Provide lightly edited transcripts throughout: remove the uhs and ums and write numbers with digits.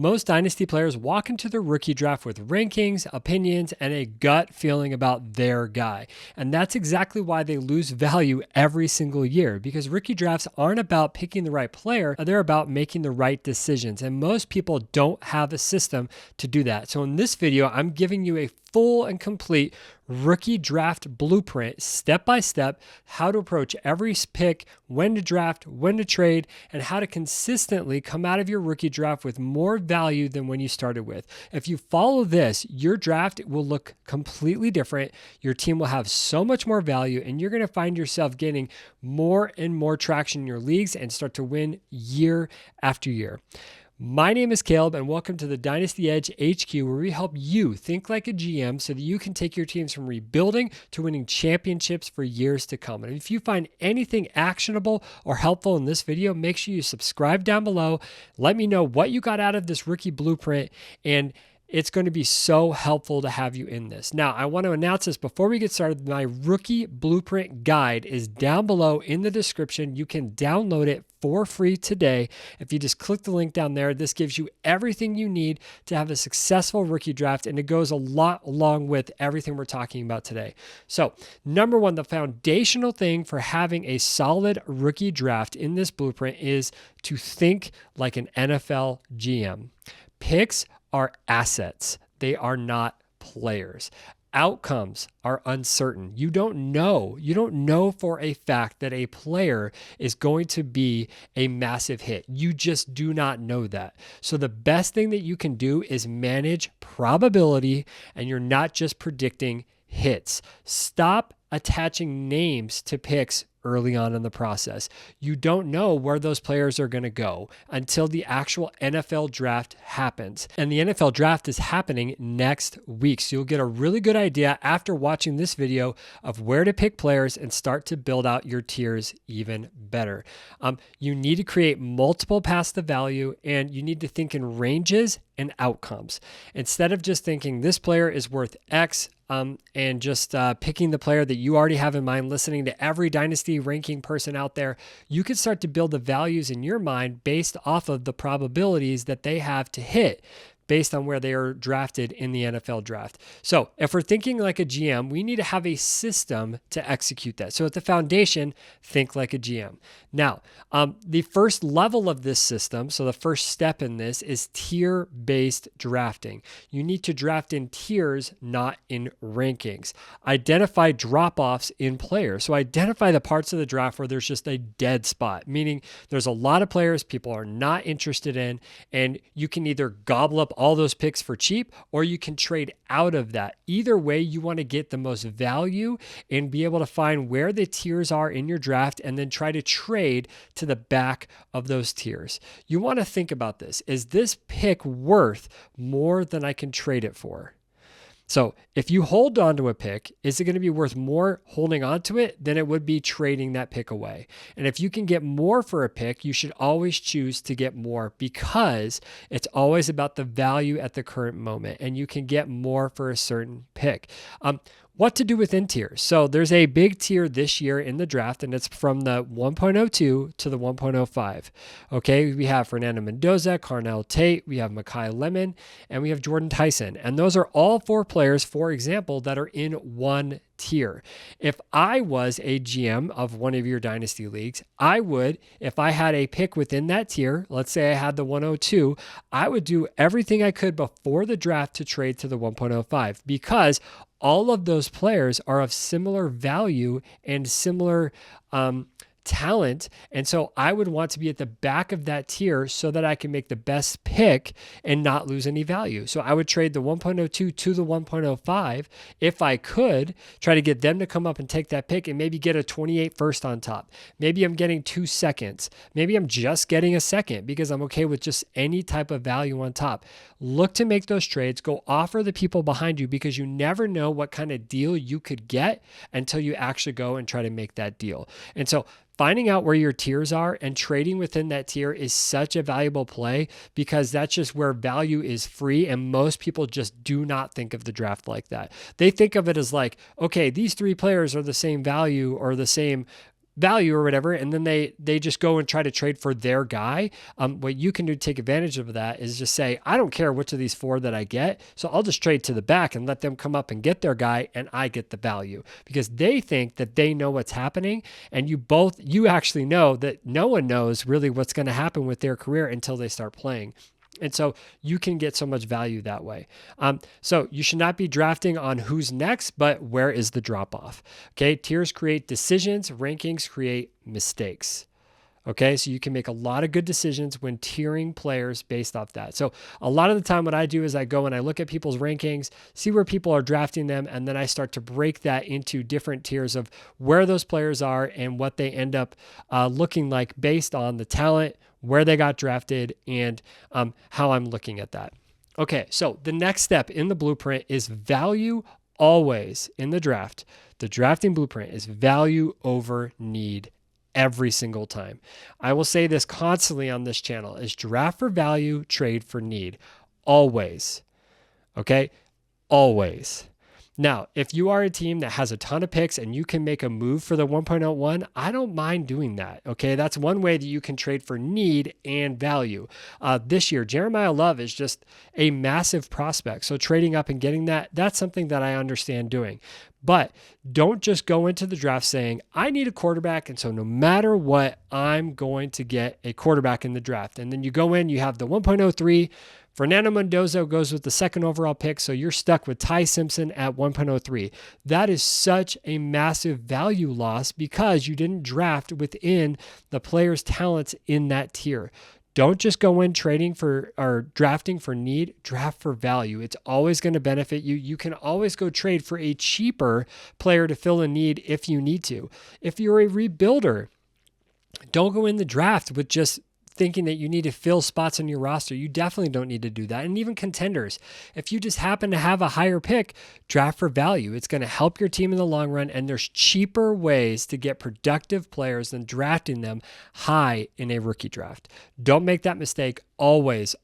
Most Dynasty players walk into their rookie draft with rankings, opinions, and a gut feeling about their guy. And that's exactly why they lose value every single year, because rookie drafts aren't about picking the right player, they're about making the right decisions. And most people don't have a system to do that. So in this video, I'm giving you a full and complete rookie draft blueprint, step by step, how to approach every pick, when to draft, when to trade, and how to consistently come out of your rookie draft with more value than when you started with. If you follow this, your draft will look completely different. Your team will have so much more value, and you're going to find yourself getting more and more traction in your leagues and start to win year after year. My name is Caleb, and welcome to the Dynasty Edge HQ, where we help you think like a GM so that you can take your teams from rebuilding to winning championships for years to come. And if you find anything actionable or helpful in this video, make sure you subscribe down below. Let me know what you got out of this rookie blueprint, and it's going to be so helpful to have you in this. Now, I want to announce this before we get started. My rookie blueprint guide is down below in the description. You can download it for free today. If you just click the link down there, this gives you everything you need to have a successful rookie draft, and it goes a lot along with everything we're talking about today. So, number one, the foundational thing for having a solid rookie draft in this blueprint is to think like an NFL GM. Picks are assets. They are not players. Outcomes are uncertain. You don't know for a fact that a player is going to be a massive hit. You just do not know that. So the best thing that you can do is manage probability, and you're not just predicting hits. Stop attaching names to picks early on in the process. You don't know where those players are going to go until the actual NFL draft happens. And the NFL draft is happening next week. So you'll get a really good idea after watching this video of where to pick players and start to build out your tiers even better. You need to create multiple paths to value, and you need to think in ranges and outcomes. Instead of just thinking this player is worth X, and just picking the player that you already have in mind, listening to every dynasty ranking person out there, you can start to build the values in your mind based off of the probabilities that they have to hit based on where they are drafted in the NFL draft. So if we're thinking like a GM, we need to have a system to execute that. So at the foundation, think like a GM. Now, the first level of this system, so the first step in this is tier-based drafting. You need to draft in tiers, not in rankings. Identify drop-offs in players. So identify the parts of the draft where there's just a dead spot, meaning there's a lot of players people are not interested in, and you can either gobble up all those picks for cheap, or you can trade out of that. Either way, you want to get the most value and be able to find where the tiers are in your draft and then try to trade to the back of those tiers. You want to think about this. Is this pick worth more than I can trade it for? So if you hold on to a pick, is it going to be worth more holding on to it than it would be trading that pick away? And if you can get more for a pick, you should always choose to get more, because it's always about the value at the current moment, and you can get more for a certain pick. What to do within tiers. So there's a big tier this year in the draft, and it's from the 1.02 to the 1.05. Okay, we have Fernando Mendoza, Carnell Tate, we have Mekhi Lemon, and we have Jordan Tyson. And those are all four players, for example, that are in one tier. If I was a GM of one of your dynasty leagues, I would, if I had a pick within that tier, let's say I had the 102, I would do everything I could before the draft to trade to the 1.05, because all of those players are of similar value and similar talent. And so I would want to be at the back of that tier so that I can make the best pick and not lose any value. So I would trade the 1.02 to the 1.05 if I could, try to get them to come up and take that pick and maybe get a 28 first on top. Maybe I'm getting 2 seconds. Maybe I'm just getting a second because I'm okay with just any type of value on top. Look to make those trades. Go offer the people behind you, because you never know what kind of deal you could get until you actually go and try to make that deal. And so finding out where your tiers are and trading within that tier is such a valuable play, because that's just where value is free. And most people just do not think of the draft like that. They think of it as like, okay, these 3 players are the same value or the same value or whatever, and then they just go and try to trade for their guy. What you can do to take advantage of that is just say, I don't care which of these four that I get, so I'll just trade to the back and let them come up and get their guy, and I get the value, because they think that they know what's happening, and you actually know that no one knows really what's going to happen with their career until they start playing. And so you can get so much value that way. So you should not be drafting on who's next, but where is the drop off? Okay. Tiers create decisions, rankings create mistakes. Okay, so you can make a lot of good decisions when tiering players based off that. So a lot of the time what I do is I go and I look at people's rankings, see where people are drafting them, and then I start to break that into different tiers of where those players are and what they end up looking like based on the talent, where they got drafted, and how I'm looking at that. Okay, so the next step in the blueprint is value always in the draft. The drafting blueprint is value over need every single time. I will say this constantly on this channel is draft for value, trade for need. Always. Okay? Always. Now, if you are a team that has a ton of picks and you can make a move for the 1.01, I don't mind doing that. Okay, that's one way that you can trade for need and value. This year, Jeremiah Love is just a massive prospect. So trading up and getting that's something that I understand doing. But don't just go into the draft saying, I need a quarterback, and so no matter what, I'm going to get a quarterback in the draft. And then you go in, you have the 1.03, Fernando Mendoza goes with the second overall pick, so you're stuck with Ty Simpson at 1.03. That is such a massive value loss because you didn't draft within the player's talents in that tier. Don't just go in trading for or drafting for need, draft for value. It's always going to benefit you. You can always go trade for a cheaper player to fill a need if you need to. If you're a rebuilder, don't go in the draft with just thinking that you need to fill spots on your roster. You definitely don't need to do that. And even contenders, if you just happen to have a higher pick, draft for value. It's going to help your team in the long run, and there's cheaper ways to get productive players than drafting them high in a rookie draft. Don't make that mistake. Always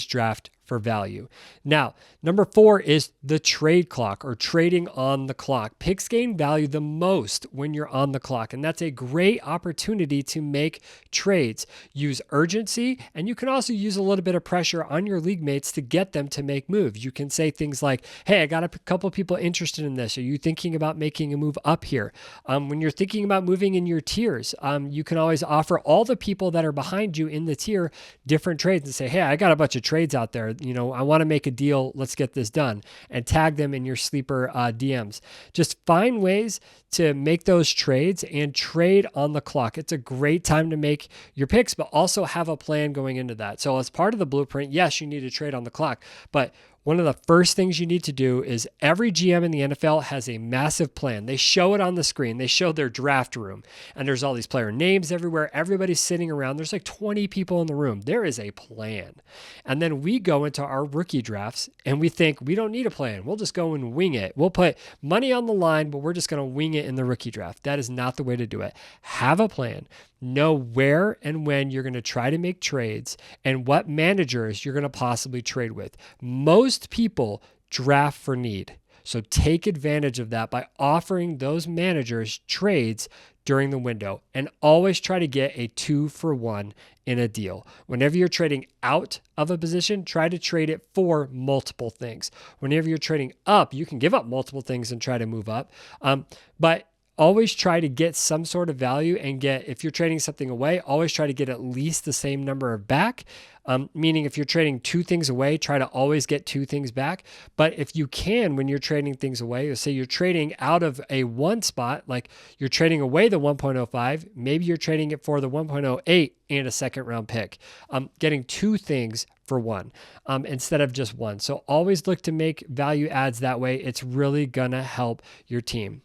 draft for value. Now, number 4 is the trade clock, or trading on the clock. Picks gain value the most when you're on the clock, and that's a great opportunity to make trades. Use urgency, and you can also use a little bit of pressure on your league mates to get them to make moves. You can say things like, hey, I got a couple people interested in this. Are you thinking about making a move up here? When you're thinking about moving in your tiers, you can always offer all the people that are behind you in the tier different trades and say, hey, I got a bunch of trades out there. I want to make a deal. Let's get this done, and tag them in your sleeper DMs. Just find ways to make those trades and trade on the clock. It's a great time to make your picks, but also have a plan going into that. So as part of the blueprint, yes, you need to trade on the clock, but one of the first things you need to do is every GM in the NFL has a massive plan. They show it on the screen. They show their draft room, and there's all these player names everywhere. Everybody's sitting around. There's like 20 people in the room. There is a plan. And then we go into our rookie drafts and we think we don't need a plan. We'll just go and wing it. We'll put money on the line, but we're just going to wing it in the rookie draft. That is not the way to do it. Have a plan. Know where and when you're going to try to make trades and what managers you're going to possibly trade with. Most people draft for need. So take advantage of that by offering those managers trades during the window, and always try to get a 2-for-1 in a deal. Whenever you're trading out of a position, try to trade it for multiple things. Whenever you're trading up, you can give up multiple things and try to move up. But always try to get some sort of value and if you're trading something away, always try to get at least the same number of back. Meaning if you're trading 2 things away, try to always get 2 things back. But if you can, when you're trading things away, say you're trading out of a 1 spot, like you're trading away the 1.05, maybe you're trading it for the 1.08 and a second round pick, getting 2 things for 1 instead of just 1. So always look to make value adds that way. It's really gonna help your team.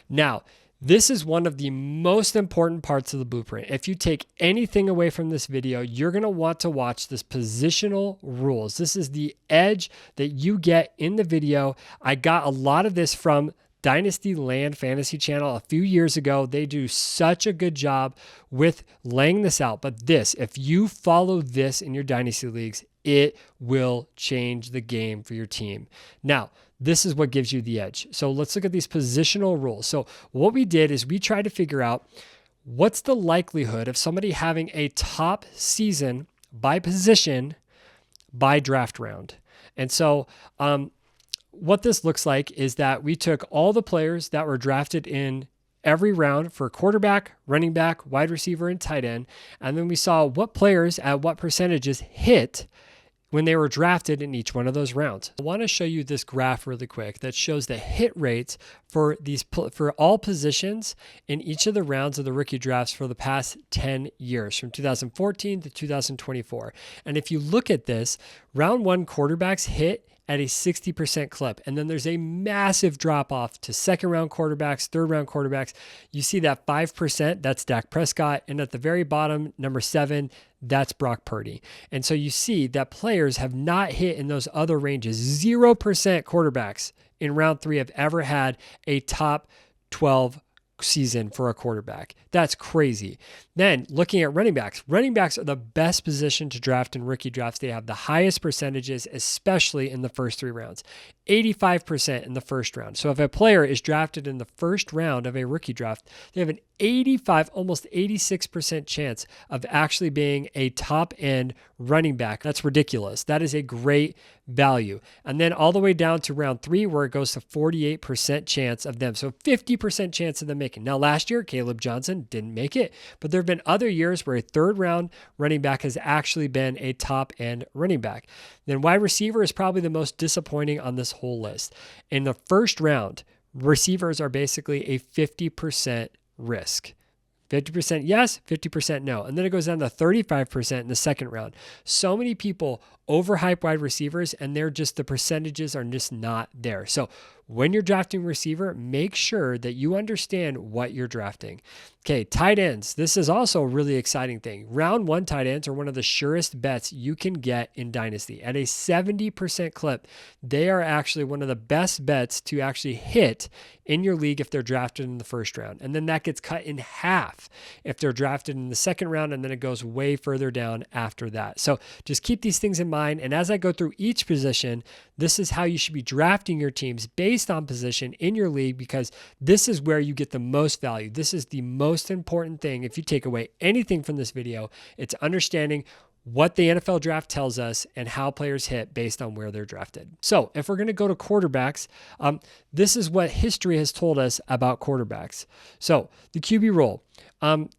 Now, this is one of the most important parts of the blueprint. If you take anything away from this video, you're going to want to watch this positional rules. This is the edge that you get in the video. I got a lot of this from Dynasty Land Fantasy Channel a few years ago. They do such a good job with laying this out. But if you follow this in your Dynasty leagues, it will change the game for your team. Now, this is what gives you the edge. So let's look at these positional rules. So what we did is we tried to figure out what's the likelihood of somebody having a top season by position by draft round? And so what this looks like is that we took all the players that were drafted in every round for quarterback, running back, wide receiver, and tight end. And then we saw what players at what percentages hit when they were drafted in each one of those rounds. I want to show you this graph really quick that shows the hit rates for all positions in each of the rounds of the rookie drafts for the past 10 years, from 2014 to 2024. And if you look at this, round one quarterbacks hit at a 60% clip. And then there's a massive drop off to second round quarterbacks, third round quarterbacks. You see that 5%, that's Dak Prescott. And at the very bottom, number 7, that's Brock Purdy. And so you see that players have not hit in those other ranges. 0% quarterbacks in round 3 have ever had a top 12 season for a quarterback. That's crazy. Then looking at running backs are the best position to draft in rookie drafts. They have the highest percentages, especially in the first 3 rounds. 85% in the first round. So if a player is drafted in the first round of a rookie draft, they have an 85, almost 86% chance of actually being a top end running back. That's ridiculous. That is a great value. And then all the way down to round 3, where it goes to 48% chance of them. So 50% chance of them making. Now last year, Caleb Johnson didn't make it, but there have been other years where a third round running back has actually been a top end running back. Then wide receiver is probably the most disappointing on this whole list. In the first round, receivers are basically a 50% risk. 50% yes, 50% no. And then it goes down to 35% in the second round. So many people overhype wide receivers, and the percentages are just not there. So when you're drafting receiver, make sure that you understand what you're drafting. Okay, tight ends. This is also a really exciting thing. Round 1 tight ends are one of the surest bets you can get in Dynasty. At a 70% clip, they are actually one of the best bets to actually hit in your league if they're drafted in the first round. And then that gets cut in half if they're drafted in the second round, and then it goes way further down after that. So just keep these things in mind. And as I go through each position, this is how you should be drafting your teams based on position in your league, because this is where you get the most value. This is the most important thing. If you take away anything from this video, it's understanding what the NFL draft tells us and how players hit based on where they're drafted. So if we're going to go to quarterbacks, this is what history has told us about quarterbacks. So the QB rule, the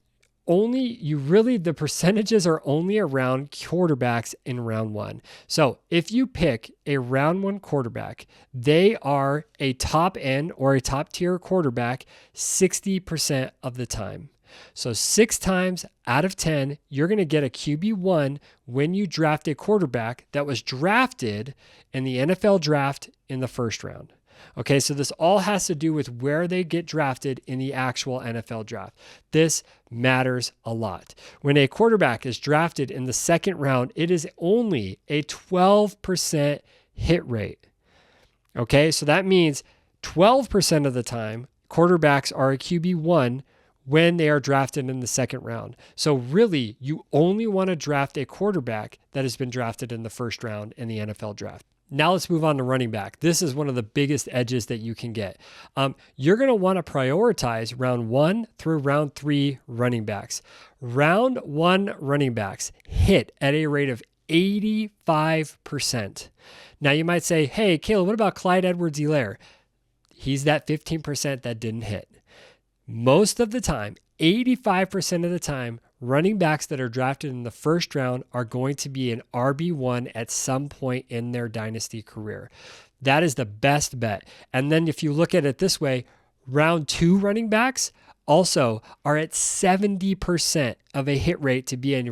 percentages are only around quarterbacks in round 1. So if you pick a round 1 quarterback, they are a top end or a top tier quarterback 60% of the time. So 6 times out of 10, you're going to get a QB1 when you draft a quarterback that was drafted in the NFL draft in the first round. Okay, so this all has to do with where they get drafted in the actual NFL draft. This matters a lot. When a quarterback is drafted in the second round, it is only a 12% hit rate. Okay, so that means 12% of the time, quarterbacks are a QB1 when they are drafted in the second round. So really, you only want to draft a quarterback that has been drafted in the first round in the NFL draft. Now let's move on to running back. This is one of the biggest edges that you can get. You're going to want to prioritize round 1 through round 3 running backs. Round 1 running backs hit at a rate of 85%. Now you might say, hey, Caleb, what about Clyde Edwards-Helaire? He's that 15% that didn't hit. Most of the time, 85% of the time, running backs that are drafted in the first round are going to be an RB1 at some point in their dynasty career. That is the best bet. And then if you look at it this way, round 2 running backs also are at 70% of a hit rate to be a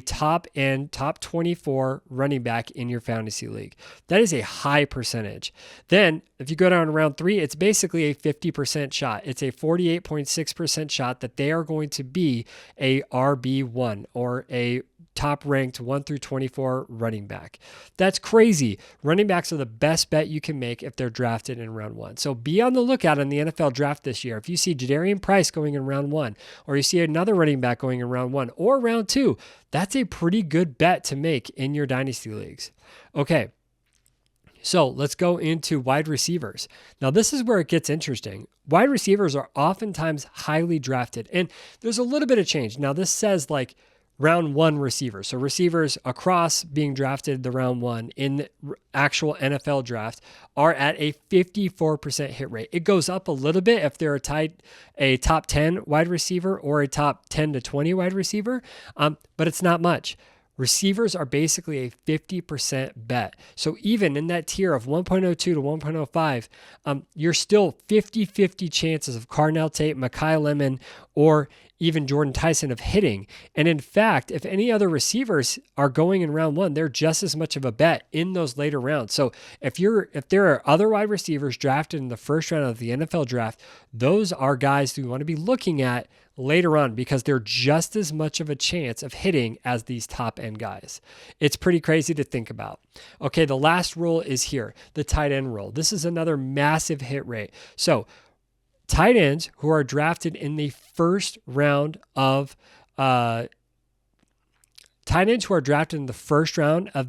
top end, top 24 running back in your fantasy league. That is a high percentage. Then if you go down to round 3, it's basically a 50% shot. It's a 48.6% shot that they are going to be a RB1 or a top ranked 1 through 24 running back. That's crazy. Running backs are the best bet you can make if they're drafted in round 1. So be on the lookout in the NFL draft this year. If you see Jadarian Price going in round 1, or you see another running back going in round 1 or round 2, that's a pretty good bet to make in your dynasty leagues. Okay. So let's go into wide receivers. Now, this is where it gets interesting. Wide receivers are oftentimes highly drafted, and there's a little bit of change. Now, this says like round one receivers. So receivers across being drafted the round one in the actual NFL draft are at a 54% hit rate. It goes up a little bit if they're a top 10 wide receiver or a top 10 to 20 wide receiver, but it's not much. Receivers are basically a 50% bet. So even in that tier of 1.02 to 1.05, you're still 50-50 chances of Carnell Tate, Mekhi Lemon, or even Jordan Tyson of hitting. And in fact, if any other receivers are going in round one, they're just as much of a bet in those later rounds. So if there are other wide receivers drafted in the first round of the NFL draft, those are guys who you want to be looking at later on because they're just as much of a chance of hitting as these top end guys. It's pretty crazy to think about. Okay, the last rule is here, the tight end rule. This is another massive hit rate. So tight ends who are drafted in the first round of the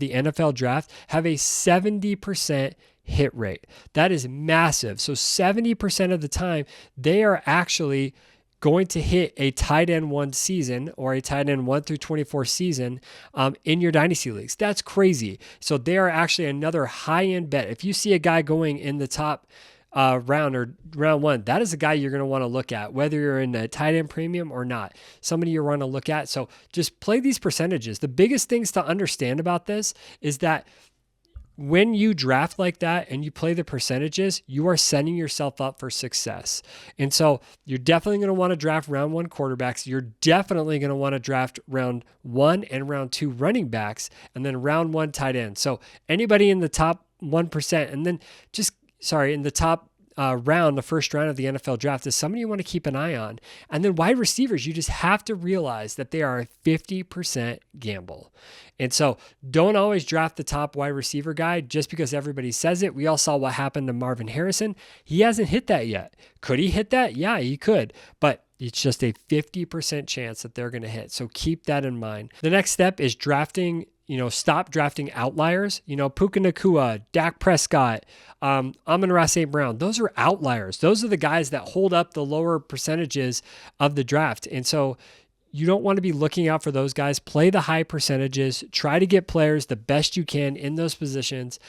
NFL draft have a 70% hit rate. That is massive. So 70% of the time, they are actually going to hit a tight end 1 season or a tight end 1 through 24 season in your dynasty leagues. That's crazy. So they are actually another high-end bet. If you see a guy going in the top round or round one, that is a guy you're going to want to look at, whether you're in a tight end premium or not. Somebody you want to look at. So just play these percentages. The biggest things to understand about this is that when you draft like that and you play the percentages, you are setting yourself up for success. And so you're definitely going to want to draft round one quarterbacks. You're definitely going to want to draft round one and round two running backs, and then round one tight end. So anybody in the top 1%, and then in the top the first round of the NFL draft is somebody you want to keep an eye on. And then wide receivers, you just have to realize that they are a 50% gamble. And so don't always draft the top wide receiver guy just because everybody says it. We all saw what happened to Marvin Harrison. He hasn't hit that yet. Could he hit that? Yeah, he could. But it's just a 50% chance that they're going to hit. So keep that in mind. The next step is stop drafting outliers. Puka Nacua, Dak Prescott, Amon-Ra St. Brown. Those are outliers. Those are the guys that hold up the lower percentages of the draft. And so you don't want to be looking out for those guys. Play the high percentages. Try to get players the best you can in those positions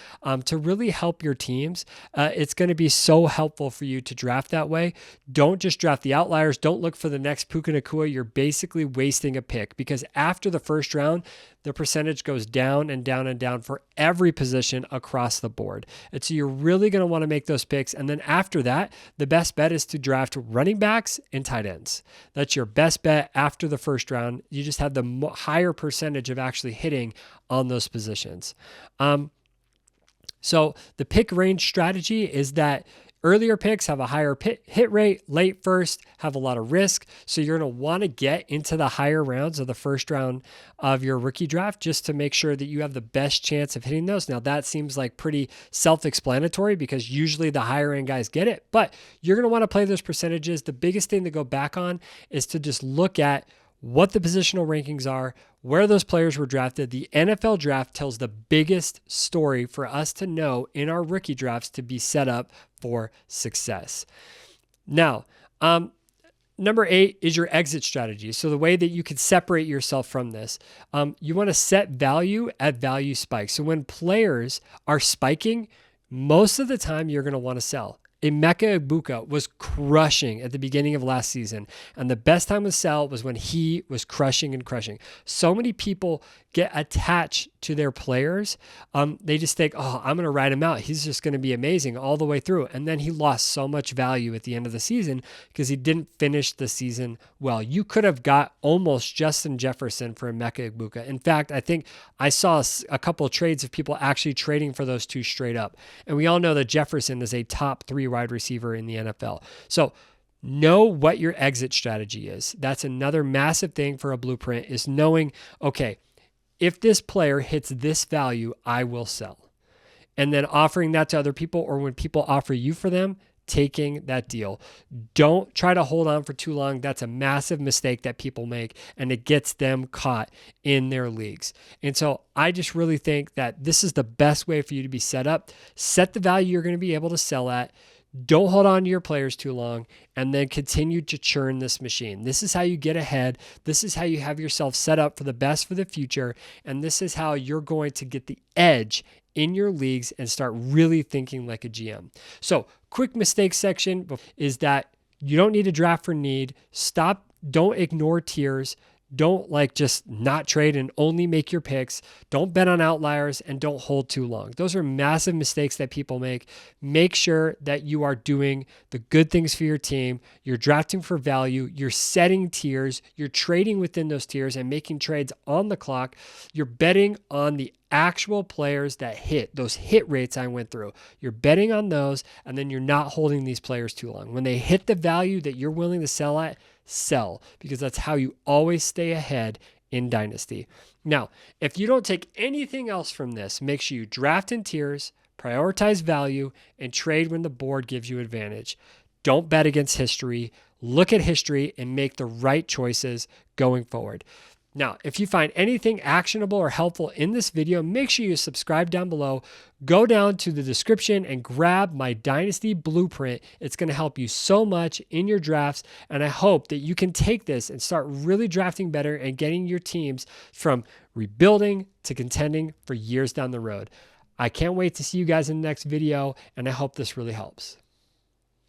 to really help your teams. It's going to be so helpful for you to draft that way. Don't just draft the outliers. Don't look for the next Puka Nacua. You're basically wasting a pick because after the first round, the percentage goes down and down and down for every position across the board. And so you're really going to want to make those picks. And then after that, the best bet is to draft running backs and tight ends. That's your best bet after the first round. You just have the higher percentage of actually hitting on those positions. So the pick range strategy is that earlier picks have a higher hit rate, late first have a lot of risk. So you're going to want to get into the higher rounds of the first round of your rookie draft just to make sure that you have the best chance of hitting those. Now that seems like pretty self-explanatory because usually the higher end guys get it, but you're going to want to play those percentages. The biggest thing to go back on is to just look at what the positional rankings are, where those players were drafted. The NFL draft tells the biggest story for us to know in our rookie drafts to be set up for success. Now, number 8 is your exit strategy. So the way that you can separate yourself from this, you want to set value at value spikes. So when players are spiking, most of the time you're going to want to sell. Emeka Egbuka was crushing at the beginning of last season, and the best time to sell was when he was crushing and crushing. So many people get attached to their players. They just think, I'm going to ride him out. He's just going to be amazing all the way through. And then he lost so much value at the end of the season because he didn't finish the season well. You could have got almost Justin Jefferson for Emeka Egbuka. In fact, I think I saw a couple of trades of people actually trading for those two straight up. And we all know that Jefferson is a top 3 wide receiver in the NFL. So know what your exit strategy is. That's another massive thing for a blueprint is knowing, okay, if this player hits this value, I will sell. And then offering that to other people, or when people offer you for them, taking that deal. Don't try to hold on for too long. That's a massive mistake that people make, and it gets them caught in their leagues. And so I just really think that this is the best way for you to be set up. Set the value you're going to be able to sell at. Don't hold on to your players too long, and then continue to churn this machine. This is how you get ahead. This is how you have yourself set up for the best for the future. And this is how you're going to get the edge in your leagues and start really thinking like a GM. So, quick mistakes section is that you don't need to draft for need. Don't ignore tiers. Don't just not trade and only make your picks. Don't bet on outliers and don't hold too long. Those are massive mistakes that people make. Make sure that you are doing the good things for your team. You're drafting for value. You're setting tiers. You're trading within those tiers and making trades on the clock. You're betting on the actual players that hit those hit rates I went through. You're betting on those, and then you're not holding these players too long. When they hit the value that you're willing to sell at, sell, because that's how you always stay ahead in Dynasty. Now, if you don't take anything else from this, make sure you draft in tiers, prioritize value, and trade when the board gives you advantage. Don't bet against history. Look at history and make the right choices going forward. Now, if you find anything actionable or helpful in this video, make sure you subscribe down below. Go down to the description and grab my Dynasty Blueprint. It's going to help you so much in your drafts, and I hope that you can take this and start really drafting better and getting your teams from rebuilding to contending for years down the road. I can't wait to see you guys in the next video, and I hope this really helps.